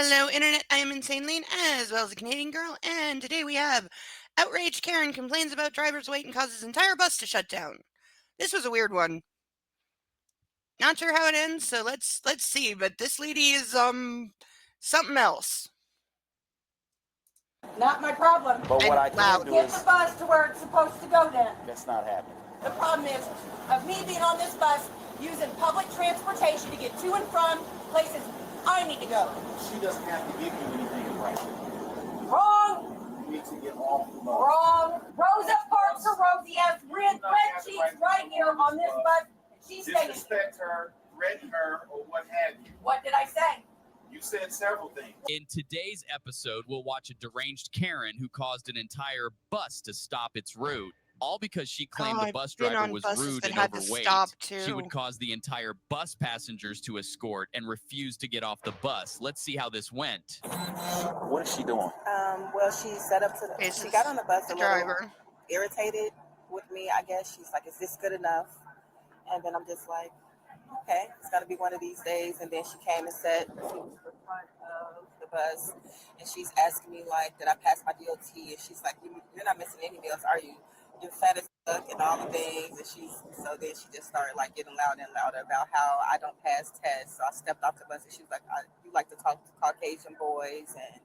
Hello, Internet. I am Insane Lean, as well as a Canadian girl, and today we have Outraged Karen complains about driver's wait and causes entire bus to shut down. This was a weird one. Not sure how it ends, so let's see. But this lady is something else. Not my problem. But what I can do Get is the bus to where it's supposed to go then. that's not happening. The problem is of me being on this bus using public transportation to get to and from places I need to go. She doesn't have to give you anything in writing. Wrong. You need to get off the bus. Wrong. Rosa Parks or Rosie has red sheets right here on this bus. She's saying Disrespect her, threaten her, or what have you. What did I say? You said several things. In today's episode, we'll watch a deranged Karen who caused an entire bus to stop its route, all because she claimed the bus driver was rude and overweight. She would cause the entire bus passengers to escort and refuse to get off the bus. Let's see how this went. What is she doing? Well, she set up to the, she got on the bus a little irritated with me, I guess. She's like, is this good enough? And then I'm just like, okay, it's got to be one of these days. And then she came and sat to the front of the bus, and she's asking me, like, did I pass my DOT? And she's like, you're not missing any meals, are you? You're fat as fuck and all the things. And so then she just started, like, getting louder and louder about how I don't pass tests. So I stepped off the bus, and she was like, you like to talk to Caucasian boys. And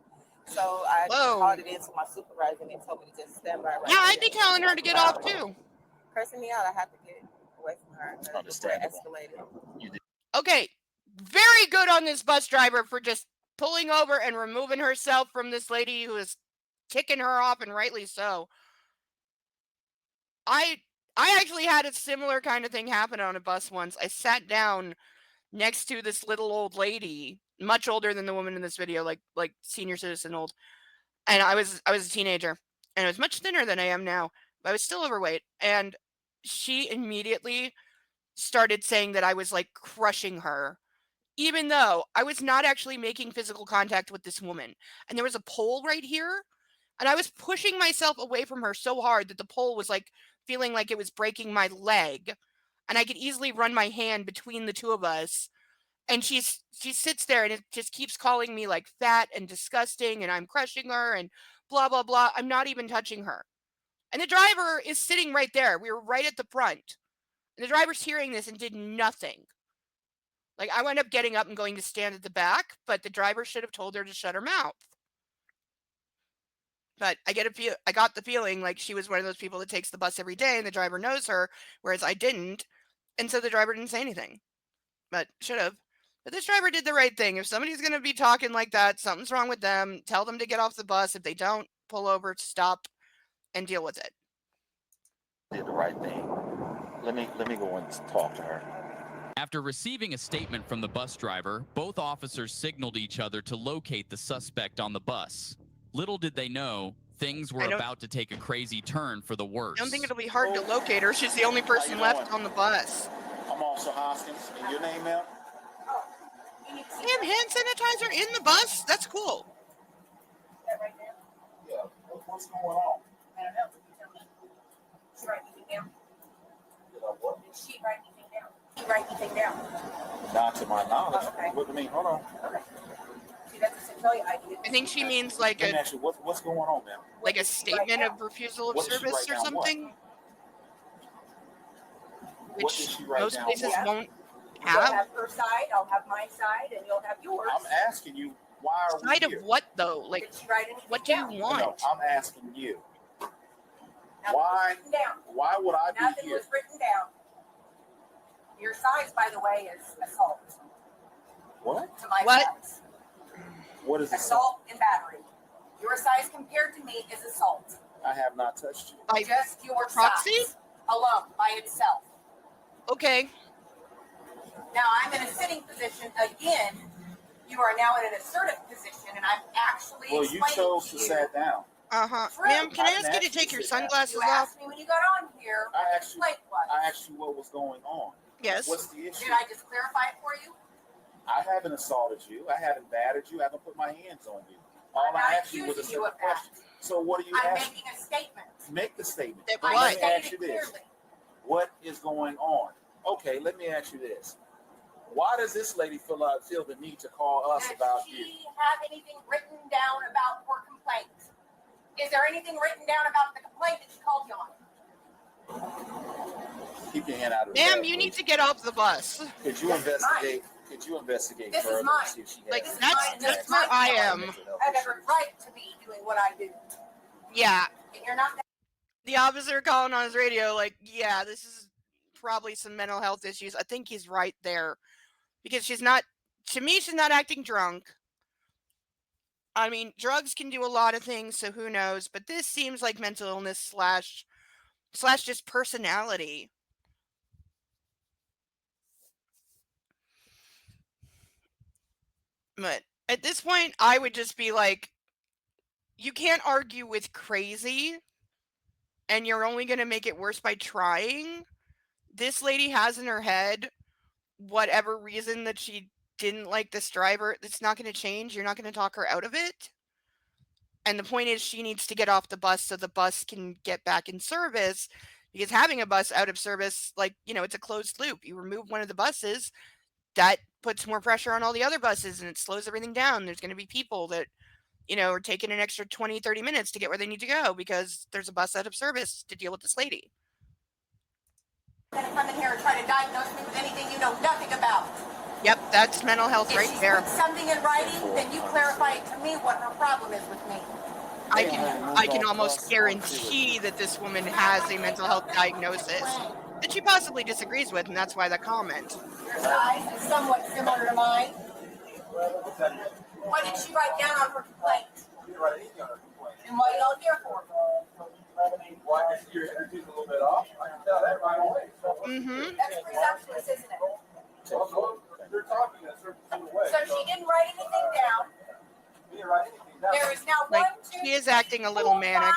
so I called it into my supervisor, and they told me to just stand by right Yeah, I'd be telling her to get off, too. Cursing me out, I have to get away from her. Escalated. Okay, very good on this bus driver for just pulling over and removing herself from this lady who is ticking her off, and rightly so. I actually had a similar kind of thing happen on a bus once. I sat down next to this little old lady, much older than the woman in this video, like senior citizen old. And I was a teenager, and I was much thinner than I am now, but I was still overweight. And she immediately started saying that I was like crushing her, even though I was not actually making physical contact with this woman. And there was a pole right here, and I was pushing myself away from her so hard that the pole was like feeling like it was breaking my leg, and I could easily run my hand between the two of us. And she sits there and it just keeps calling me like fat and disgusting, and I'm crushing her and blah blah blah. I'm not even touching her. And the driver is sitting right there. We were right at the front. And the driver's hearing this and did nothing. Like, I wound up getting up and going to stand at the back, but the driver should have told her to shut her mouth. But I got the feeling like she was one of those people that takes the bus every day and the driver knows her, whereas I didn't. And so the driver didn't say anything. But should have. But this driver did the right thing. If somebody's going to be talking like that, something's wrong with them. Tell them to get off the bus. If they don't, pull over, stop, and deal with it. Did the right thing. Let me go and talk to her. After receiving a statement from the bus driver, both officers signaled each other to locate the suspect on the bus. Little did they know, things were about to take a crazy turn for the worse. I don't think it'll be hard to locate her. She's the only person left on the bus. I'm Officer Hoskins. And your name, ma'am? Damn, hand sanitizer in the bus? That's cool. Yeah. What's going on? I don't know. She write anything down? What? Did she write anything down? She write anything down? Not to my knowledge. Oh, okay. What do you mean? Hold on. Okay. She doesn't tell you I did. I think she means like Let me ask you, what's going on, ma'am? like a statement of refusal of service or something. Which most places won't You'll have. have her side, I'll have my side, and you'll have yours. I'm asking you, why are we Side here? of what though? Like, Did she write anything what do you down? want? No, I'm asking you. Nothing Why? was written down. Why would I be Nothing here? was written down. Your size, by the way, is assault. What? To my What? size. What is Assault and battery. Your size compared to me is assault. I have not touched you. Like Just your proxy? size alone by itself. Okay. Now I'm in a sitting position again. You are now in an assertive position, and I'm actually Well, you explaining chose to to you. sit down. True. Ma'am, can I ask you to Naturally take your sit down. sunglasses You off? asked me when you got on here I what asked the you. plate was. I asked you what was going on. Yes. What's the issue? Did I just clarify it for you? I haven't assaulted you. I haven't battered you. I haven't put my hands on you. All I'm I not asked you was a accusing you simple of that. question. So what are you I'm asking? making a statement. Make the statement. That Let what? me I ask you stated it this. clearly. What is going on? Okay, let me ask you this. Why does this lady feel the need to call us about you? Does she have anything written down about her complaint? Is there anything written down about the complaint that she called you on? Keep your hand out of the Ma'am, bag, you please. need to get off the bus. Could you investigate? Could you investigate This further is mine. and see if she has Like, any that's where I am. I have every right to be doing what I do. Yeah. And you're not. The officer calling on his radio, like, yeah, this is probably some mental health issues. I think he's right there. Because she's not, to me, she's not acting drunk. I mean, drugs can do a lot of things, so who knows? But this seems like mental illness slash just personality. But at this point, I would just be like, you can't argue with crazy, and you're only going to make it worse by trying. This lady has in her head whatever reason that she didn't like this driver. It's not going to change. You're not going to talk her out of it. And the point is, she needs to get off the bus so the bus can get back in service. Because having a bus out of service, like, it's a closed loop. You remove one of the buses, that puts more pressure on all the other buses, and it slows everything down. There's going to be people that, are taking an extra 20, 30 minutes to get where they need to go because there's a bus out of service to deal with this lady. You're going to come in here and try to diagnose me with anything you know nothing about. Yep, that's mental health right there. If she puts something in writing, then you clarify it to me what her problem is with me. I can almost guarantee that this woman has a mental health diagnosis that she possibly disagrees with, and that's why the comment. Your size is somewhat similar to mine. What did she write down on her complaint? She didn't write anything on her complaint. And what are y'all here for? Why? Your energy's a little bit off. I can tell that right away. Mm-hmm. That's presumptuous, isn't it? So you're talking in a certain way. So she didn't write anything down. She didn't write anything down. There is now Like, 1, 2, she is acting a little 4, manic.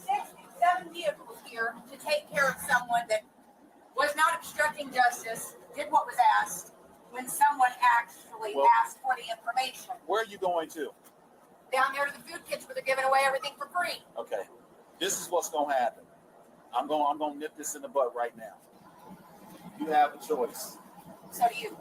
5, 6, 7 vehicles here to take care of someone that was not obstructing justice, did what was asked, when someone actually asked for the information. Where are you going to? Down there to the food kitchen where they're giving away everything for free. Okay. This is what's gonna happen. I'm gonna nip this in the bud right now. You have a choice. So do you.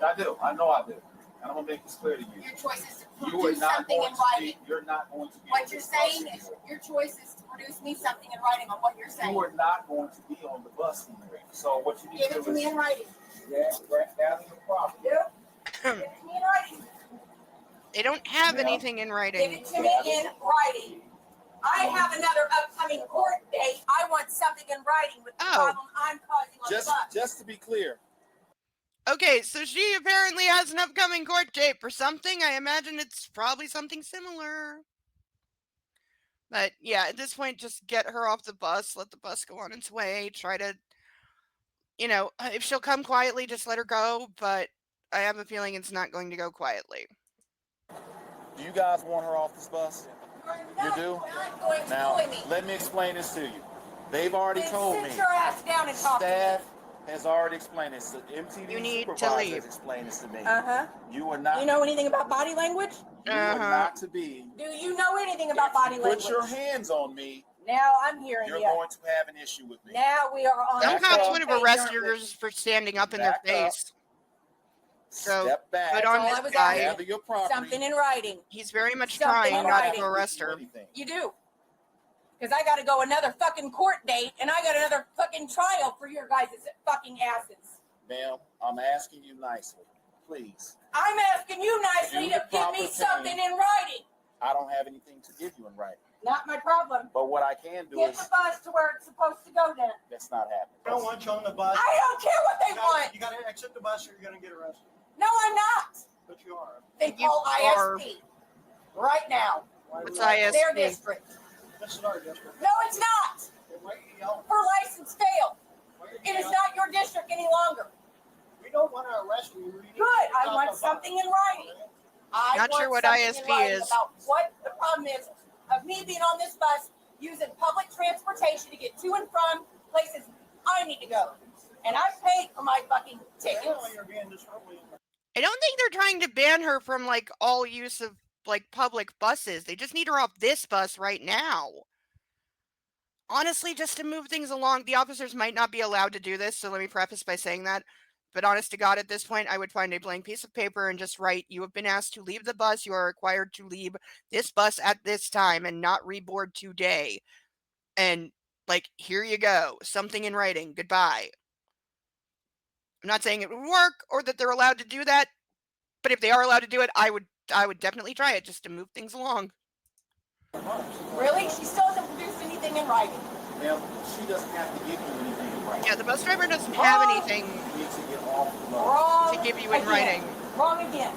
I do. I know I do. And I'm gonna make this clear to you. Your choice is to You are produce not something going in to writing. be. You're not going to be. What you're saying is your choice is to produce me something in writing on what you're saying. You are not going to be on the bus anymore. So what you need Give to it do to me in writing. gather your property. Yep. Give it to me in writing. They don't have anything in Give writing. it to me in writing. I have another upcoming court date. I want something in writing with the problem I'm causing on the bus. Just to be clear. Okay, so she apparently has an upcoming court date for something. I imagine it's probably something similar. But yeah, at this point, just get her off the bus, let the bus go on its way, try to, if she'll come quietly, just let her go. But I have a feeling it's not going to go quietly. Do you guys want her off this bus? You do? Now, let me explain this to you. They've already told me. Sit your ass down and talk to me. Staff has already explained this. The MTV supervisor has explained this to me. You are not. You know anything about body language? You are not to be. Do you know anything about body language? Put your hands on me. Now I'm hearing You're you. going to have an issue with me. Now we are on. Some cops would have arrested her her for standing up in their face. So, step back. good on this guy. Gather your property. Something in writing. He's very much Something trying in not writing. to arrest her. You do. Because I got to go another fucking court date, and I got another fucking trial for your guys' fucking asses. Ma'am, I'm asking you nicely, please. I'm asking you nicely to give me something in writing. I don't have anything to give you in writing. Not my problem. But what I can do Get is the bus to where it's supposed to go then. that's not happening. I don't want you on the bus. I don't care what they want. You gotta exit the bus or you're gonna get arrested. No, I'm not. But you are. They You call are. ISP right now. What's Their ISP? district. This is our district. No, it's not. Why are you yelling? Her license failed. Why are you It is yelling? not your district any longer. We don't want to arrest you. We need to Good. get I you off want the bus. something in writing. I Not want sure what something in ISP writing is. about what the problem is of me being on this bus using public transportation to get to and from places I need to go. And I paid for my fucking tickets. Apparently you're being disorderly. I don't think they're trying to ban her from like all use of like public buses. They just need her off this bus right now. Honestly, just to move things along, the officers might not be allowed to do this, so let me preface by saying that. But honest to God, at this point, I would find a blank piece of paper and just write, you have been asked to leave the bus. You are required to leave this bus at this time and not reboard today. And, like, here you go. Something in writing. Goodbye. I'm not saying it would work or that they're allowed to do that. But if they are allowed to do it, I would definitely try it just to move things along. Really? She still hasn't produced anything in writing. Ma'am, she doesn't have to give you anything in writing. Yeah, the bus driver doesn't have anything You need to get off the bus. Wrong to give you in writing. Wrong again.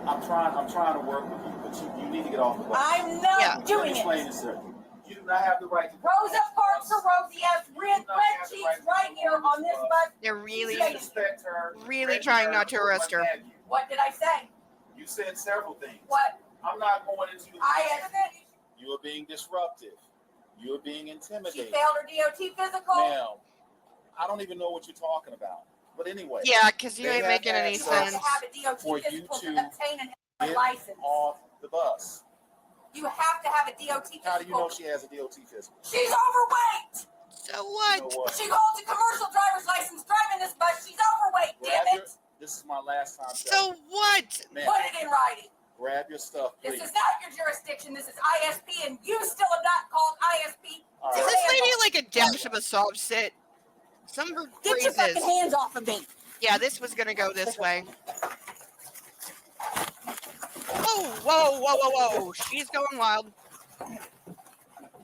I'm trying to work with you, but you need to get off the bus. I'm not doing Let me explain it. this, sir. You do not have the right to. Rosa Parks or Rosie has red sheets right here on this bus. They're really trying not to arrest her. What did I say? You said several things. What? I'm not going into the ISP. You are being disruptive. You are being She intimidating. failed her DOT physical. Ma'am, I don't even know what you're talking about. But anyway. Yeah, because you ain't making any You have sense. to have a DOT For you physical to to obtain an Get license. off the bus. You have to have a DOT physical. How do you know she has a DOT physical? She's overweight. So what? You know what? She holds a commercial driver's license driving this bus. She's overweight, damn it. This is my last time. So what? Ma'am, Put it in writing. grab your stuff, please. This is not your jurisdiction. This is ISP, and you still have not called ISP. All Is right. this lady like a dash of a soft sit? Some of her Get your phrases. fucking hands off of me. Yeah, this was gonna go this way. Oh, whoa, whoa, whoa, whoa. She's going wild.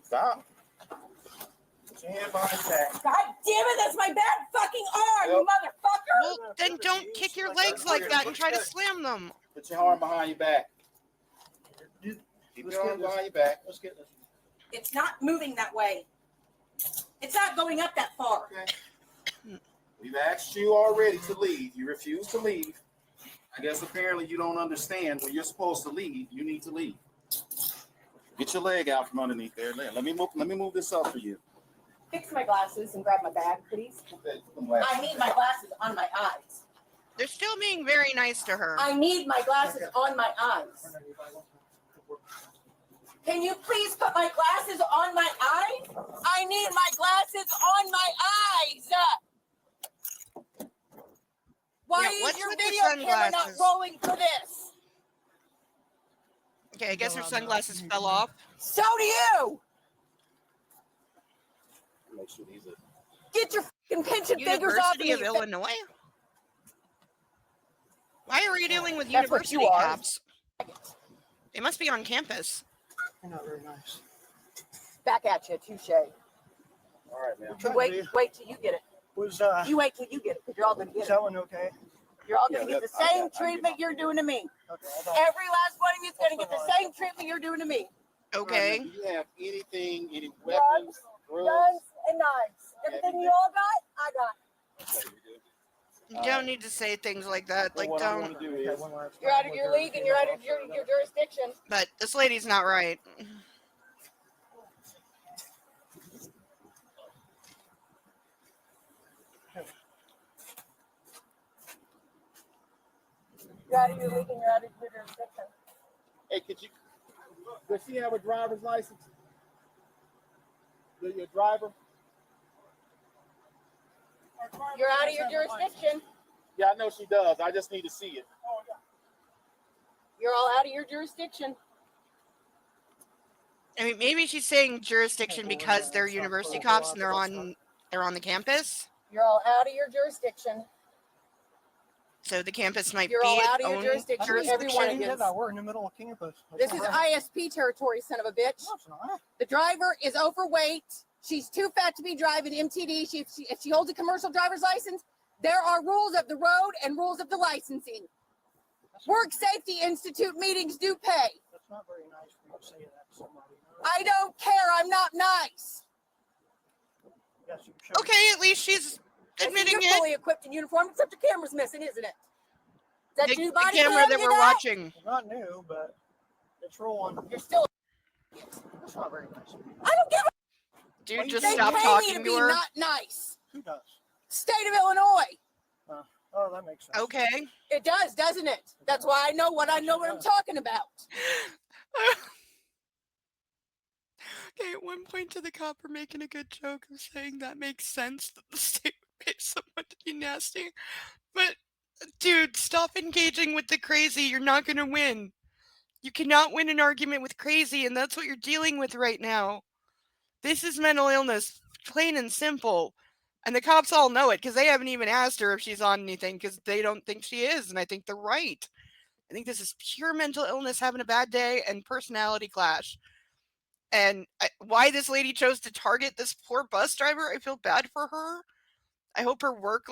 Stop. Put your hand behind your back. God damn it, that's my bad fucking arm, you motherfucker. Well, then don't kick your legs like that and try to slam them. Put your arm behind your back. Keep your arm behind your back. Let's get this. It's not moving that way. It's not going up that far. Okay. We've asked you already to leave. You refuse to leave. I guess apparently you don't understand when you're supposed to leave. You need to leave. Get your leg out from underneath there. Let me move this up for you. Fix my glasses and grab my bag, please. I need my glasses on my eyes. They're still being very nice to her. I need my glasses on my eyes. Can you please put my glasses on my eyes? I need my glasses on my eyes. Why Yeah, is your with the video camera not sunglasses? rolling for this? Okay, I guess her sunglasses fell off. So do you. Make sure these are. Get your fucking pension fingers off of University of me. Illinois? Why are we dealing with That's what university you are. cops? They must be on campus. You're not very nice. Back at you, touche. All right, man. You wait till you get it. Was You wait till you get it, because you're all gonna is get it. that one okay? You're all gonna Yeah, get the I same get treatment you're doing to me. Okay. I thought- Every last one of you is gonna get the same treatment you're doing to me. Okay. Do you have anything, any Guns, weapons, drugs? guns, and knives. Everything you all got, I got. Okay, you do. You don't need to say things like that. Like, What I'm don't. gonna do Okay, is, one last You're time. out of your league and you're out of your jurisdiction. But this lady's not right. You're out of your league and you're out of your jurisdiction. hey, does she have a driver's license? Do you a driver? You're out of your jurisdiction. Yeah, I know she does. I just need to see it. You're all out of your jurisdiction. I mean, maybe she's saying jurisdiction because they're university cops and they're on the campus. You're all out of your jurisdiction. So the campus might You're be all its out of your own jurisdiction. Every one of you. We're in the middle of campus. This is ISP territory, son of a bitch. No, it's not. The driver is overweight. She's too fat to be driving MTD. If she holds a commercial driver's license, there are rules of the road and rules of the licensing. Work Safety Institute meetings do pay. That's not very nice for you to say that to somebody. I don't care. I'm not nice. Yes, you should. Okay, at least she's admitting You're it. fully equipped in uniform, except your camera's missing, isn't it? Is that The new body camera cam that you we're got? watching. It's not new, but it's rolling. You're still. That's not very nice. I don't give a. Dude, just They stop pay me talking to to be her. not nice. Who does? State of Illinois. Oh, that makes sense. Okay. It does, doesn't it? That's why I know what I'm talking about. Okay, at one point to the cop, we're making a good joke of saying that makes sense that the state would pay someone to be nasty. But, dude, stop engaging with the crazy. You're not going to win. You cannot win an argument with crazy, and that's what you're dealing with right now. This is mental illness, plain and simple. And the cops all know it because they haven't even asked her if she's on anything because they don't think she is, and I think they're right. I think this is pure mental illness, having a bad day, and personality clash. And why this lady chose to target this poor bus driver, I feel bad for her. I hope her work,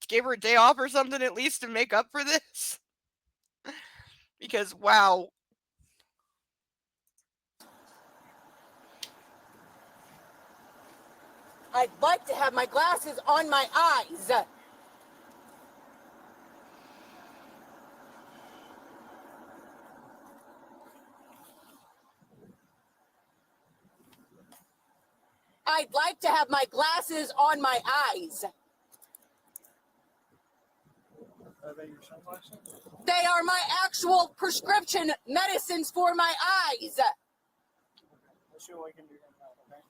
gave her a day off or something at least to make up for this. Because, wow. I'd like to have my glasses on my eyes. I'd like to have my glasses on my eyes. Are they your sunglasses? They are my actual prescription medicines for my eyes. Let's see what we can do now, okay?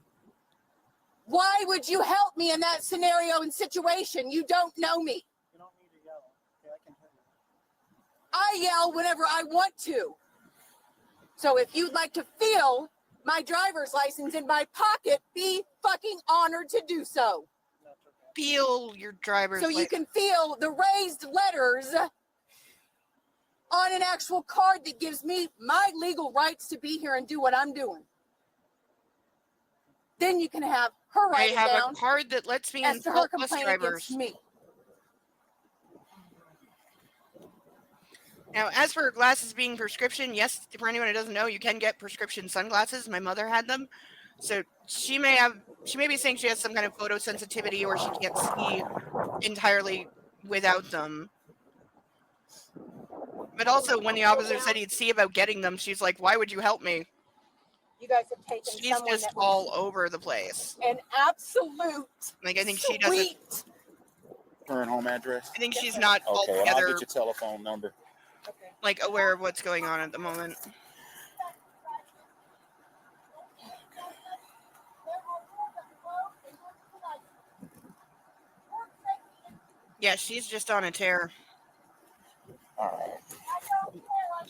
Why would you help me in that scenario and situation? You don't know me. You don't need to yell. Okay, I can hear you. I yell whenever I want to. So if you'd like to feel my driver's license in my pocket, be fucking honored to do so. That's okay. Feel your driver's So you can feel the raised letters on an actual card that gives me my legal rights to be here and do what I'm doing. Then you can have her write it I have down a card that lets me as to her insult bus complaint drivers. against me. Now, as for glasses being prescription, yes, for anyone who doesn't know, you can get prescription sunglasses. My mother had them. So she may be saying she has some kind of photosensitivity or she can't see entirely without them. But also, when the officer said he'd see about getting them, she's like, why would you help me? You guys have taken She's someone just that all over the place. an absolute Like, I think she doesn't. sweet. Current home address. I think she's not Okay, and I'll altogether get your telephone number. like aware of what's going on at the moment. Yeah, she's just on a tear. All right.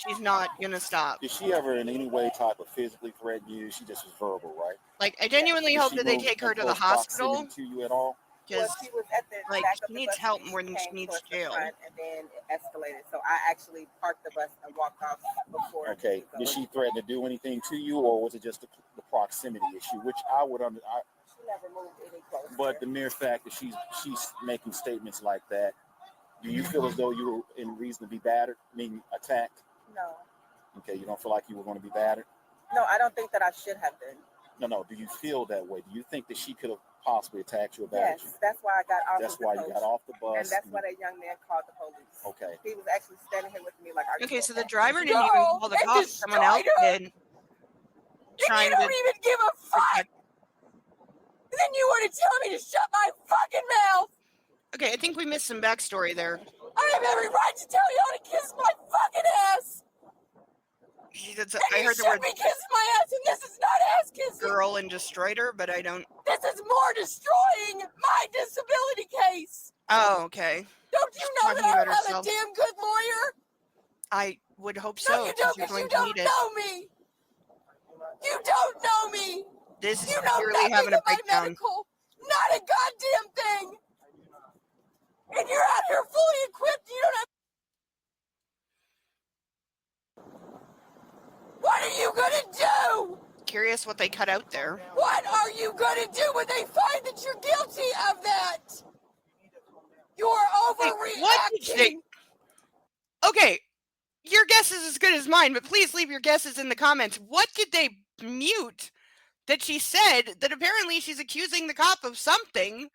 She's not gonna stop. Did she ever in any way type of physically threaten you? She just was verbal, right? Like, I genuinely Did hope she that they move take her in to the close hospital proximity to you at all? because Well, she was at the like, back she of the needs bus help and more than she came needs towards the jail. front, and then it escalated. So I actually parked the bus and walked off before. Okay. Did she threaten to do anything to you, or was it just the proximity issue? Which I would She never moved any closer. but the mere fact that she's making statements like that, do you feel as though you were in reason to be battered, meaning attacked? No. Okay, you don't feel like you were going to be battered? No, I don't think that I should have been. No. Do you feel that way? Do you think that she could have possibly attacked you or battered you? Yes, that's why I got off That's of the why coach. you got off the bus. And that's why that young man called the police. Okay. He was actually standing here with me like, are you Okay, so the okay? driver didn't even call the cops. Someone else did. And Trying you don't to even give a fuck. protect. And then you want to tell me to shut my fucking mouth. Okay, I think we missed some backstory there. I have every right to tell y'all to kiss my fucking ass. I heard the should word be kissing my ass, and this is not ass kissing. girl and destroyed her, but I don't. This is more destroying my disability case. Oh, okay. Don't you She's know talking that I about have a herself. damn good lawyer? I would hope No, so. you don't, You're because you going to don't need it. know me. You don't know me. This is You know clearly nothing having a of my breakdown. medical. Not a goddamn thing. And you're out here fully equipped. You don't have. What are you gonna do? Curious what they cut out there. What are you gonna do when they find that you're guilty of that? You're overreacting. What did they? Okay, your guess is as good as mine, but please leave your guesses in the comments. What did they mute that she said that apparently she's accusing the cop of something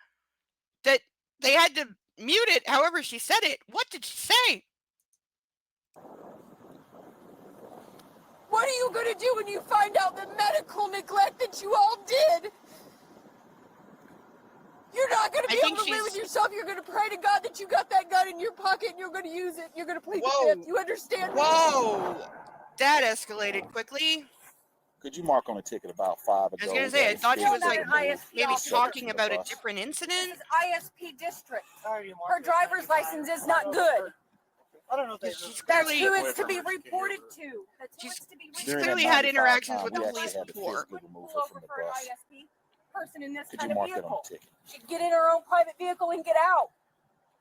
that they had to mute it however she said it? What did she say? What are you gonna do when you find out the medical neglect that you all did? You're not gonna be able to live with yourself. You're gonna pray to God that you got that gun in your pocket and you're gonna use it. You're gonna plead the fifth. You understand? Whoa! That escalated quickly. Could you mark on a ticket about 5 ago? I was gonna say, I thought she was like maybe talking officer. about a different incident. This is ISP district. Her driver's license is not good. I don't know if She's That's clearly, who it's to be reported to. That's who She's- it's to be she's reported clearly During that had 95 interactions time, with we the actually police had to before. physically remove pull her over from the for an bus. ISP person in this Could kind you of mark that on vehicle. the ticket? She'd get in her own private vehicle and get out.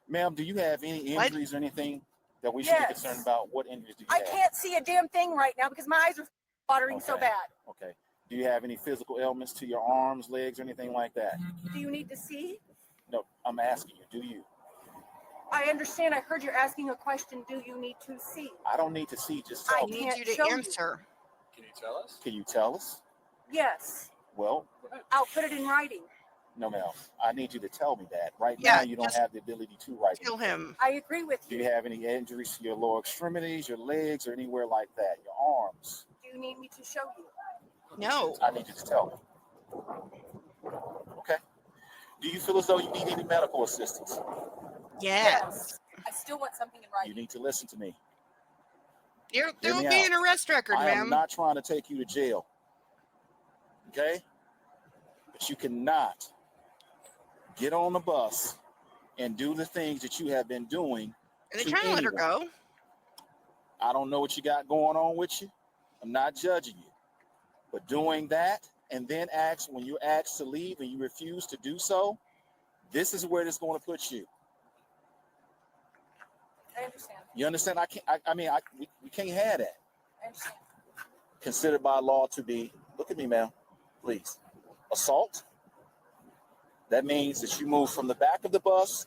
Ma'am, do you have any What? injuries or anything that we should be Yes. concerned about? What injuries do you I have? can't see a damn thing right now because my eyes are watering so Okay. bad. Okay. Do you have any physical ailments to your arms, legs, or anything like that? Do you need to see? No, I'm asking you. Do you? I understand. I heard you're asking a question. Do you need to see? I don't need to see. Just I tell I me. need can't you show to you. answer. Can you tell us? Can you tell us? Yes. Well, I'll put it in writing. no, ma'am. I need you to tell me that. Right Yeah, now, you don't just have the ability to write Kill anything. him. I agree with Do you. you have any injuries to your lower extremities, your legs, or anywhere like that? Your arms? Do you need me to show you? No. I need you to tell me. Okay. Do you feel as though you need any medical assistance? Yes. I still want something in You writing. need to listen to me. There Hear will me be out. an arrest record, I am ma'am. not trying to take you to jail. Okay? But you cannot get on the bus and do the things that you have been doing. Are they to trying to let her anyone. go? I don't know what you got going on with you. I'm not judging you. But doing that and then when you're asked to leave and you refuse to do so, this is where it's going to put you. I understand. You understand? We can't have that. I understand. Considered by law to be, look at me, ma'am, please, assault. That means that you moved from the back of the bus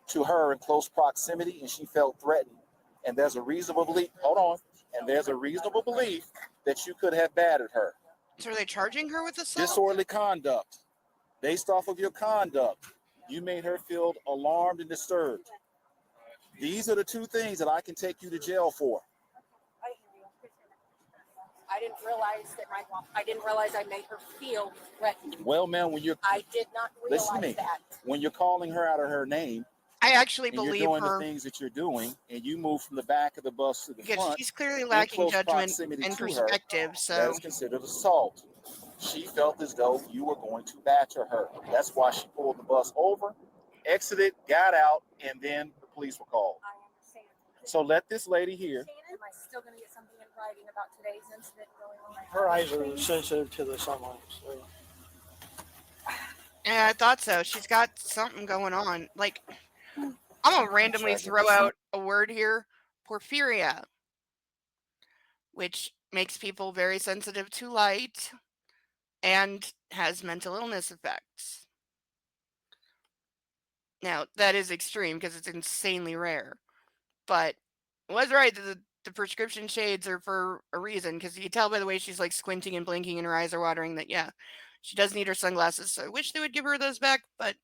to her in close proximity and she felt threatened. And there's a reasonable belief, that you could have battered her. So are they charging her with assault? Disorderly conduct. Based off of your conduct, you made her feel alarmed and disturbed. These are the two things that I can take you to jail for. I didn't realize I made her feel threatened. Well, ma'am, I did not realize listen to me. that. When you're calling her out of her name, I actually and you're believe doing her. the things that you're doing, and you move from the back of the bus to the Because front, she's clearly in lacking close judgment proximity and to her, perspective. that So is considered assault. She felt as though you were going to batter her. That's why she pulled the bus over, exited, got out, and then the police were called. I understand. So let this lady here. Am I still going to get something in writing about today's incident going on? her eyes are sensitive to the sunlight. So. yeah, I thought so. She's got something going on. Like, I'm gonna randomly throw out a word here: porphyria, which makes people very sensitive to light and has mental illness effects. Now, that is extreme because it's insanely rare. But I was right that the prescription shades are for a reason, because you can tell by the way she's like squinting and blinking and her eyes are watering that, yeah, she does need her sunglasses. So I wish they would give her those back, but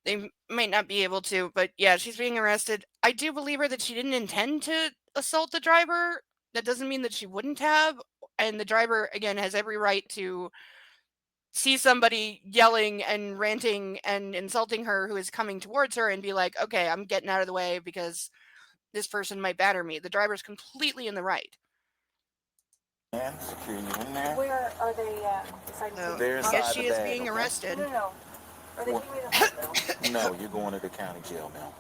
they might not be able to. But yeah, she's being arrested. I do believe her that she didn't intend to assault the driver. That doesn't mean that she wouldn't have. And the driver, again, has every right to see somebody yelling and ranting and insulting her who is coming towards her and be like, okay, I'm getting out of the way because this person might batter me. The driver's completely in the right. And securing you in there. Where are they So, They're I guess inside she the is bag, being okay? arrested. No. Are they taking me to the hospital? No, you're going to the county jail now.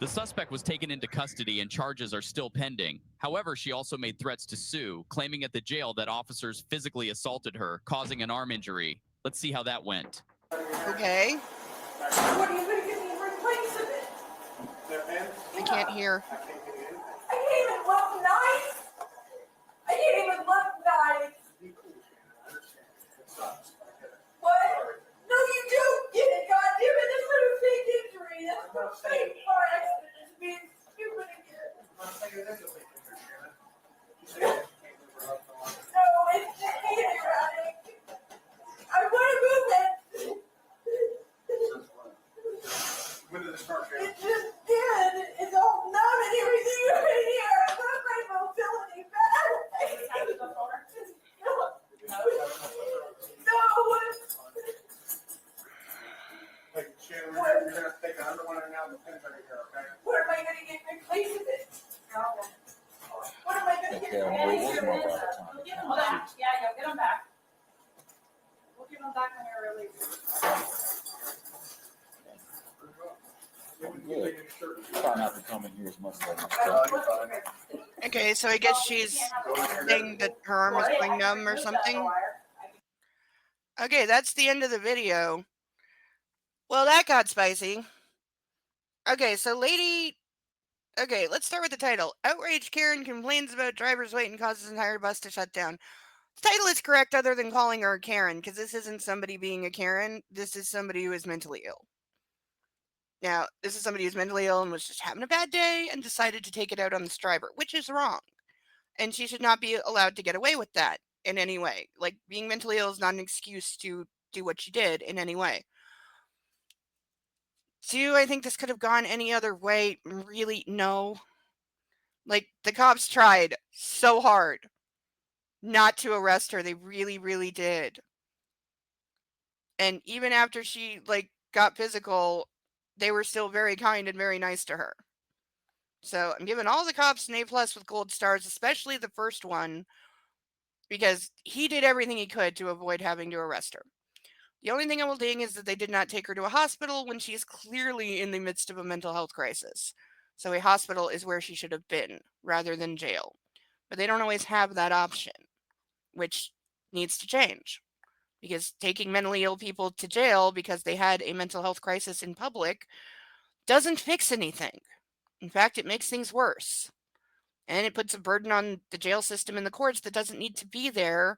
The suspect was taken into custody and charges are still pending. However, she also made threats to sue, claiming at the jail that officers physically assaulted her, causing an arm injury. Let's see how that went. Okay. What are you going to give me in replace of it? I can't hear. I can't even look nice. I can't even look nice. What? No, you don't get it. God damn it. That's not a fake injury. That's not a fake car accident. It's being stupid again. No, it's chaotic. I want to move it. When did this start, Sharon? It just did. It's all numb and everything right here. I want my mobility back. No. Hey, Sharon, you're going to have to take the underwear out and the pins right here, okay? What am I going to get in place of it? What am I going to get in place of it? Try not to come in here as much as Okay, so I guess she's saying that her arm is going numb or something. Okay, that's the end of the video. Well, that got spicy. Okay, so lady... Okay, let's start with the title. Outraged Karen complains about driver's wait and causes entire bus to shut down. The title is correct other than calling her a Karen, because this isn't somebody being a Karen. This is somebody who is mentally ill. Now, this is somebody who's mentally ill and was just having a bad day and decided to take it out on this driver, which is wrong. And she should not be allowed to get away with that in any way. Like, being mentally ill is not an excuse to do what she did in any way. Do I think this could have gone any other way? Really, no. Like, the cops tried so hard not to arrest her. They really, really did. And even after she, like, got physical, they were still very kind and very nice to her. So I'm giving all the cops an A+ with gold stars, especially the first one, because he did everything he could to avoid having to arrest her. The only thing I will ding is that they did not take her to a hospital when she is clearly in the midst of a mental health crisis. So a hospital is where she should have been, rather than jail. But they don't always have that option, which needs to change. Because taking mentally ill people to jail because they had a mental health crisis in public doesn't fix anything. In fact, it makes things worse. And it puts a burden on the jail system and the courts that doesn't need to be there,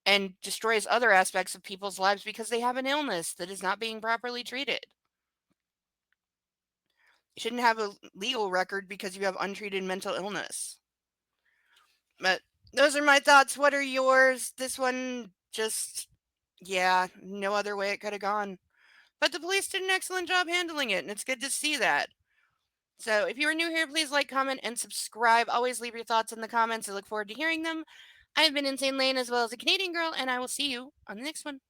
and destroys other aspects of people's lives because they have an illness that is not being properly treated. You shouldn't have a legal record because you have untreated mental illness. But those are my thoughts. What are yours? This one just, yeah, no other way it could have gone. But the police did an excellent job handling it, and it's good to see that. So if you are new here, please like, comment, and subscribe. Always leave your thoughts in the comments. I look forward to hearing them. I've been Insane Lane as well as a Canadian girl, and I will see you on the next one.